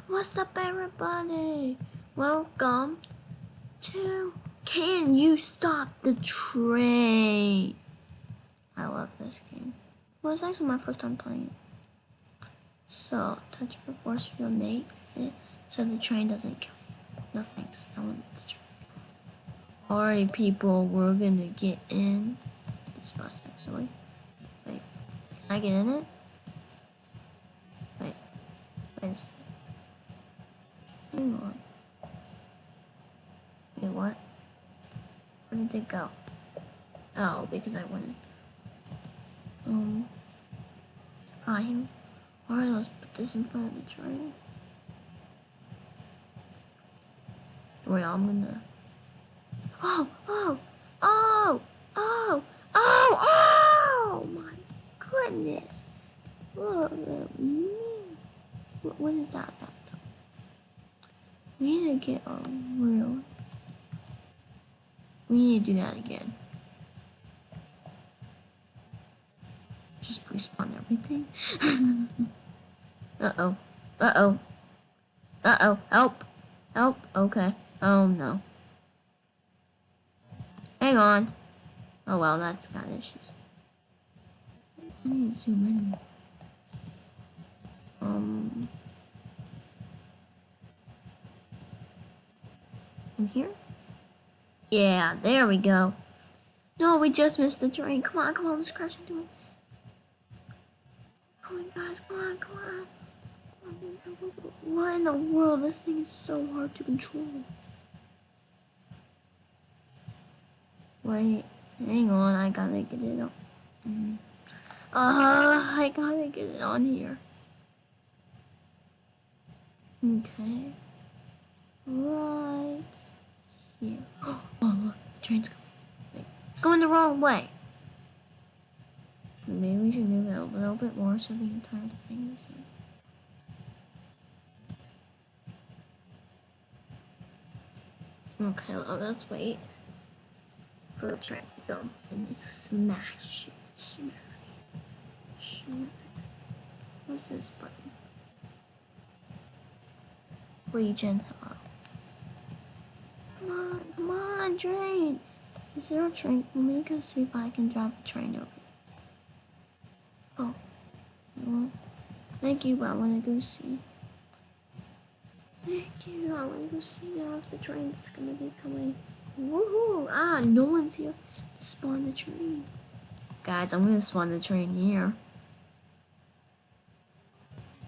What's up, everybody? Welcome to Can You Stop the Train? I love this game. Well, it's actually my first time playing it. So, touch the force field makes it so the train doesn't kill you. No thanks. I want the train. Alright, people, we're gonna get in this bus actually. Wait, can I get in it? Wait a second. Hang on. Wait, what? Where did they go? Oh, because I went in. Alright, let's put this in front of the train. Wait, I'm gonna... Oh my goodness. Look at me. What is that about though? We need to get a real... We need to do that again. Just respawn everything. Uh-oh. Help. Okay. Oh no. Hang on. Oh well, that's got issues. I need to zoom in. In here? Yeah, there we go. No, we just missed the train. Come on, let's crash into it. Come on, guys, come on. What in the world? This thing is so hard to control. Wait, hang on, I gotta get it on. I gotta get it on here. Okay. Right here. Oh, look, the train's coming. Wait, going the wrong way. Maybe we should move it a little bit more so the entire thing is in. Okay, well, let's wait for the train to go and then smash it. What's this button? Region. Come on, train. Is there a train? Let me go see if I can drive a train over. Oh, you know what? Thank you, but I want to go see. Thank you, I want to go see now if the train's gonna be coming. Woohoo! No one's here to spawn the train. Guys, I'm gonna spawn the train here.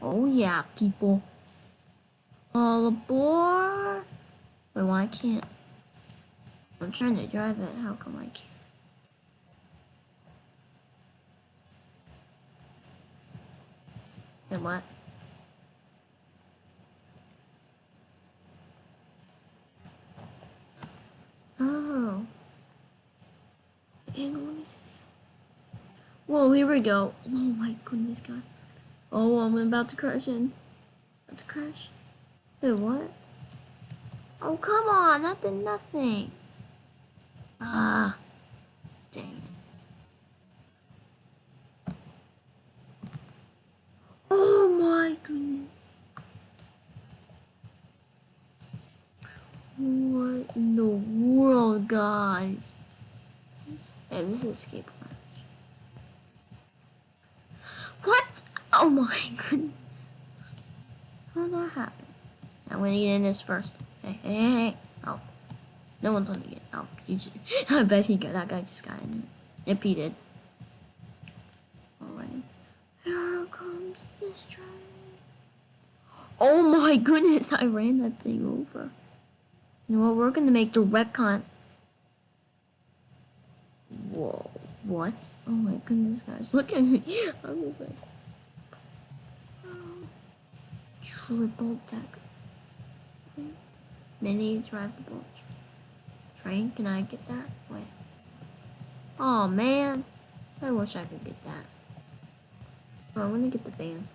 Oh yeah, people. All aboard! Wait, why I can't? I'm trying to drive it, how come I can't? Wait, what? Oh. Hang on, let me sit down. Whoa, here we go. Oh my goodness, God. Oh, I'm about to crash in. About to crash. Wait, what? Oh, come on, that did nothing. Dang it. Oh my goodness. What in the world, guys? Hey, this is escape hatch. What? Oh my goodness. How did that happen? I'm gonna get in this first. Hey. Oh. No one's letting me get. Oh, you just, I bet that guy just got in it. Yep, he did. Alrighty. Here comes this train. Oh my goodness, I ran that thing over. You know what, we're gonna make direct con. Whoa, what? Oh my goodness, guys, look at me. I was like, triple decker. Mini drivable train. Can I get that? Wait. Oh man, I wish I could get that. Oh, I want to get the van.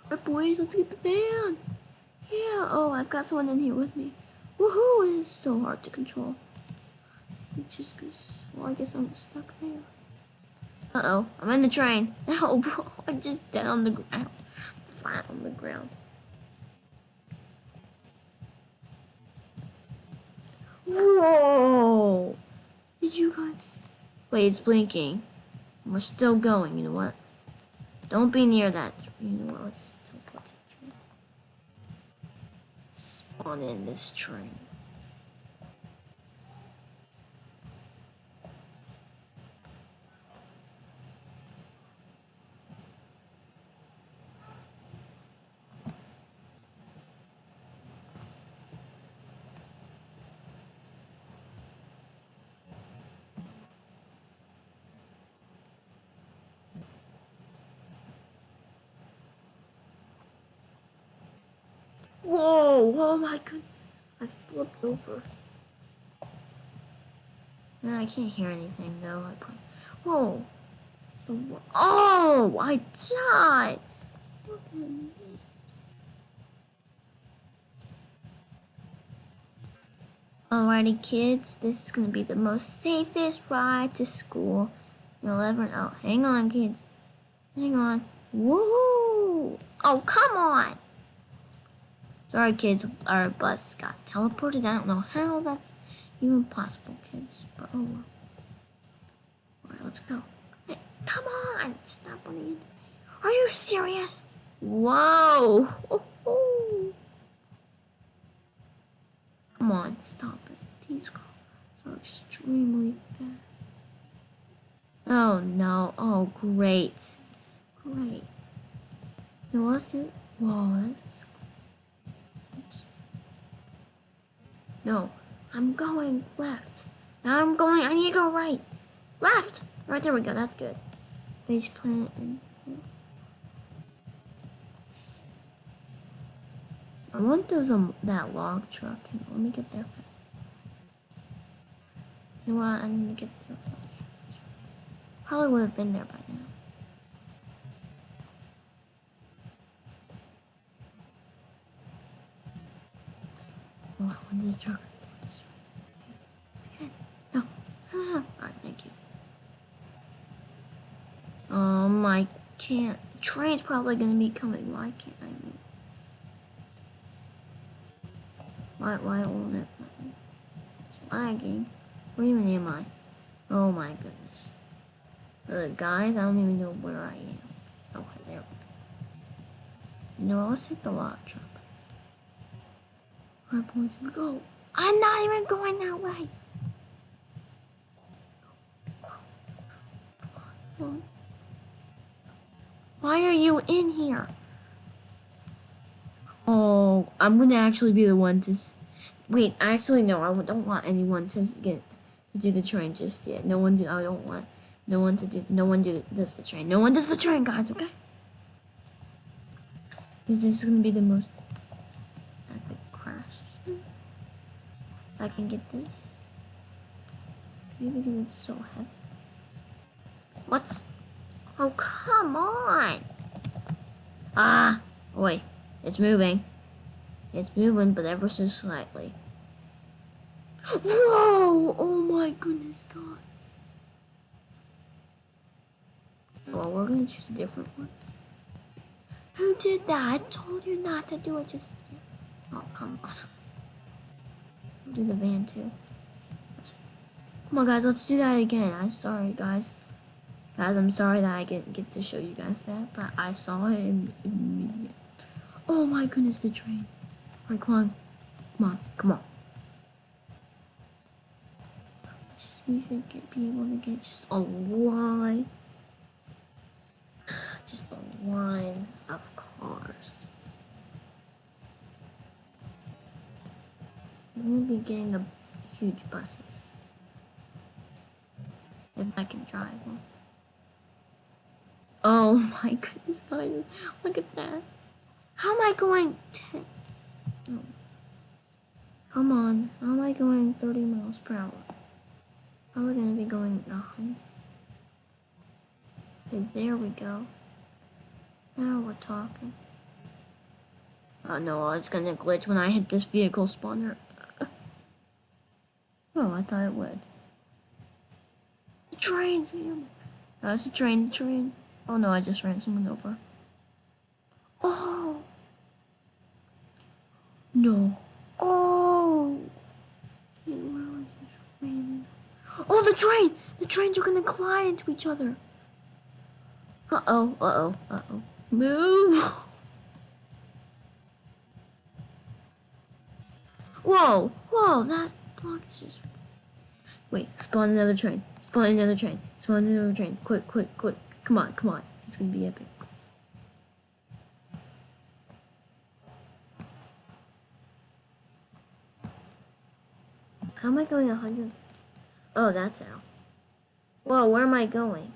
Alright, boys, let's get the van. Yeah. Oh, I've got someone in here with me. Woohoo! This is so hard to control. It just goes. Well, I guess I'm stuck there. Uh-oh, I'm in the train. Oh, bro, I'm just dead on the ground. Flat on the ground. Whoa! Did you guys? Wait, it's blinking. We're still going. You know what? Don't be near that. You know what? Let's teleport to the train. Spawn in this train. Whoa! Oh my god! I flipped over. No, I can't hear anything though. Whoa! Oh! I died! Look at me. Alrighty, kids. This is gonna be the most safest ride to school you'll ever know. Hang on, kids. Hang on. Woohoo! Oh, come on! Sorry, kids. Our bus got teleported. I don't know how that's even possible, kids. But oh well. Alright, let's go. Hey, come on! Stop running into. Are you serious? Whoa! Come on, stop it. These cars are extremely fast. Oh no! Oh great! Great. Now let's do. Whoa, this is. No, I'm going left. Now I'm going. I need to go right. Left. Right there we go. That's good. Face plant and. I want those that log truck. Let me get there. You know what? I need to get there. Probably would have been there by now. Oh, I want this truck. Okay. No. Alright, thank you. I can't. The train's probably gonna be coming. Why can't I move? Why won't it let me? It's lagging. Where even am I? Oh my goodness. Guys, I don't even know where I am. Okay, there we go. You know, let's take the log truck. Alright, boys, we go. I'm not even going that way. Why are you in here? Oh, I'm gonna actually be the one to. Wait, actually, no. I don't want anyone to do the train just yet. No one do. I don't want no one to do. No one does the train. No one does the train, guys. Okay. Because this is gonna be the most epic crash. I can get this. Maybe because it's so heavy. What? Oh, come on! Ah, wait. It's moving. It's moving, but ever so slightly. Whoa! Oh my goodness, guys. Well, we're gonna choose a different one. Who did that? I told you not to do it just yet. Oh, come on. I'll do the van too. Come on, guys, let's do that again. I'm sorry, guys. Guys, I'm sorry that I didn't get to show you guys that, but I saw it immediately. Oh my goodness, the train. Alright, come on. Come on, come on. We should be able to get just a line. Just a line of cars. I'm gonna be getting the huge buses. If I can drive them. Oh my goodness, guys. Look at that. How am I going 10? No. Come on. How am I going 30 miles per hour? How am I going to be going 100? Okay, there we go. Now we're talking. Oh no, it's going to glitch when I hit this vehicle spawner. Oh, I thought it would. The train's here. Oh, it's a train. Oh no, I just ran someone over. Oh! No. Oh! It the train! The trains are gonna collide into each other. Uh-oh, uh-oh, uh-oh. Move! Whoa, whoa, that block is just... Wait, spawn another train. Spawn another train. Spawn another train. Quick, quick, quick. Come on, come on. It's gonna be epic. How am I going 100? Oh, that's how. Whoa, where am I going?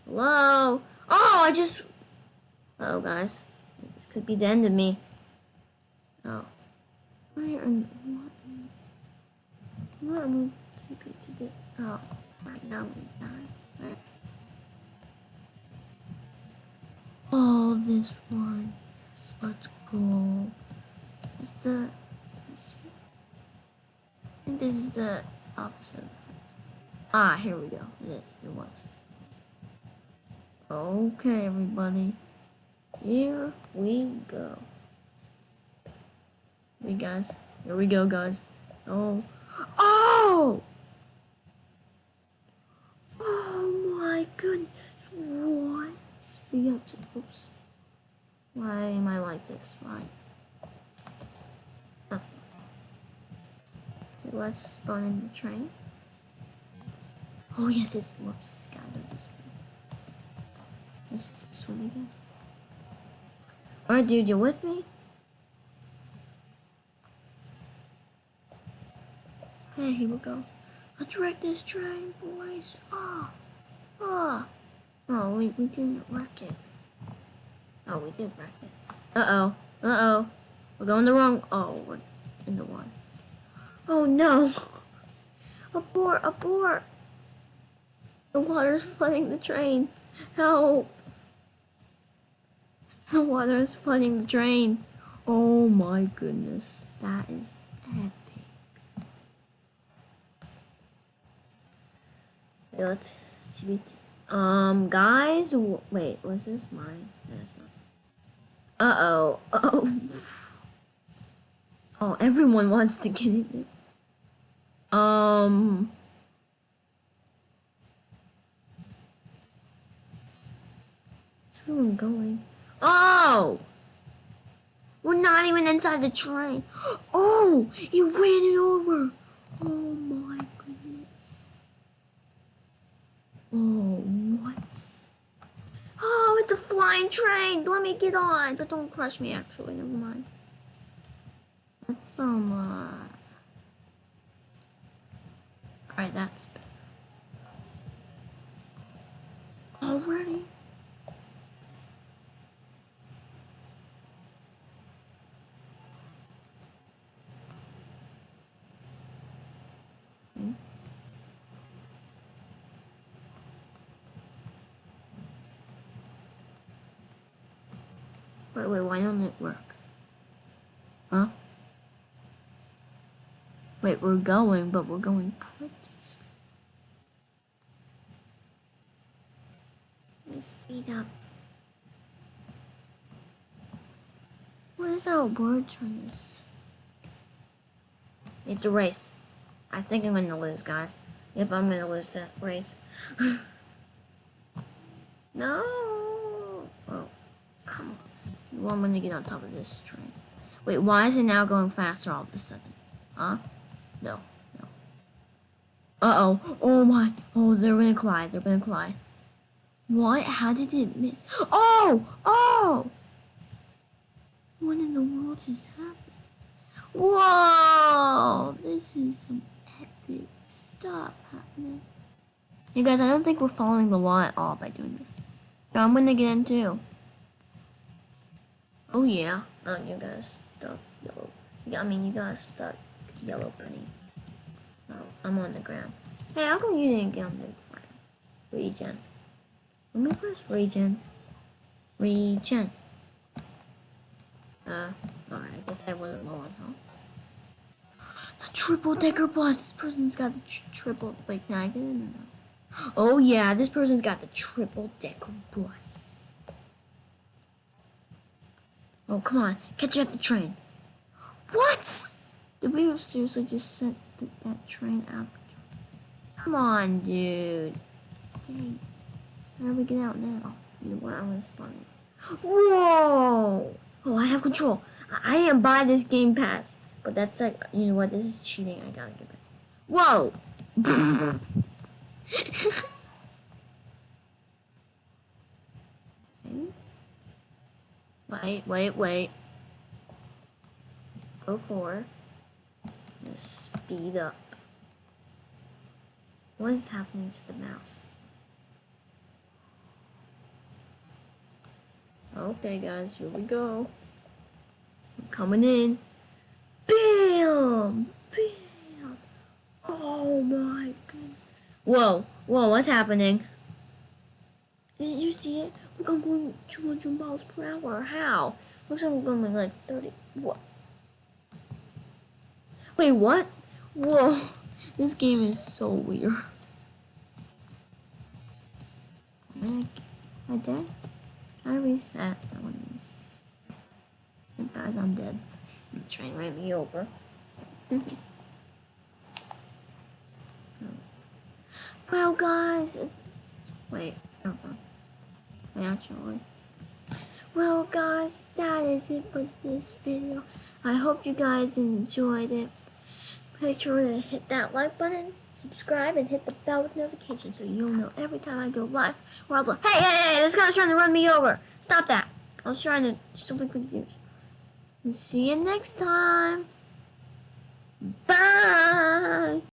Hello? Oh, I just... Uh-oh, guys. This could be the end of me. Oh. Where am... What am I to do? Oh, right now we die. Right. Oh, this one. Yes, let's go. Is the... I think this is the opposite of friends. Ah, here we go. It was. Okay, everybody. Here we go. Hey, guys. Here we go, guys. Oh. Oh! Oh my goodness. What? We got to... Oops. Why am I like this? Why? Oh. Okay, let's spawn in the train. Oh yes, it's... Whoops, it's gotta go this way. Yes, it's this one again. Alright, dude, you with me? Hey, here we go. Let's wreck this train, boys. Oh, oh. Oh, we didn't wreck it. Oh, we did wreck it. Uh-oh. Uh-oh. We're going the wrong... Oh, we're in the one. Oh, no. Abort, abort. The water's flooding the train. Help. The water is flooding the train. Oh, my goodness. That is epic. Okay, let's... guys, wait, was this mine? That's not. Uh-oh. Oh. Oh, everyone wants to get in there. Where's everyone going? Oh! We're not even inside the train. Oh! He ran it over. Oh my goodness. Oh, what? Oh, it's a flying train. Let me get on. But don't crush me, actually. Never mind. That's alright, that's better. Already? Wait, why don't it work? Huh? Wait, we're going, but we're going pretty slow. Let me speed up. What is our words on this? It's a race. I think I'm gonna lose, guys. Yep, I'm gonna lose that race. No! Oh, come on. Well, I'm gonna get on top of this train. Wait, why is it now going faster all of a sudden? Huh? No, no. Uh-oh. Oh my. Oh, they're gonna collide. They're gonna collide. What? How did it miss? Oh! Oh! What in the world just happened? Whoa! This is some epic stuff happening. Hey guys, I don't think we're following the law at all by doing this. So I'm gonna get in too. Oh yeah. Oh, you guys stuck yellow. I mean, you guys stuck yellow bunny. Oh, I'm on the ground. Hey, how come you didn't get on the ground? Regen. Let me press regen. Regen. Alright, I guess I wasn't low on health. The triple decker bus. This person's got the triple. Wait, can I get in or no? Oh yeah, this person's got the triple decker bus. Oh come on, catch you at the train. What? Did we seriously just set that train out? Come on, dude. Dang. How do we get out now? You know what? I'm gonna spawn it. Whoa! Oh, I have control. I didn't buy this game pass. But that's like, you know what? This is cheating. I gotta get it. Whoa! Wait. Go for. Just speed up. What is happening to the mouse? Okay, guys, here we go. I'm coming in. Bam! Bam! Oh my goodness. Whoa, what's happening? Did you see it? Look, I'm going 200 miles per hour. How? Looks like I'm going like 30. What? Wait, what? Whoa. This game is so weird. I dead? I reset. That one missed. Guys, I'm dead. The train ran me over. Well, guys. Wait, actually. Well, guys, that is it for this video. I hope you guys enjoyed it. Make sure to hit that like button, subscribe, and hit the bell with notifications so you'll know every time I go live or upload. Hey, this guy's trying to run me over. Stop that. I was trying to do something for the viewers. And see you next time. Bye.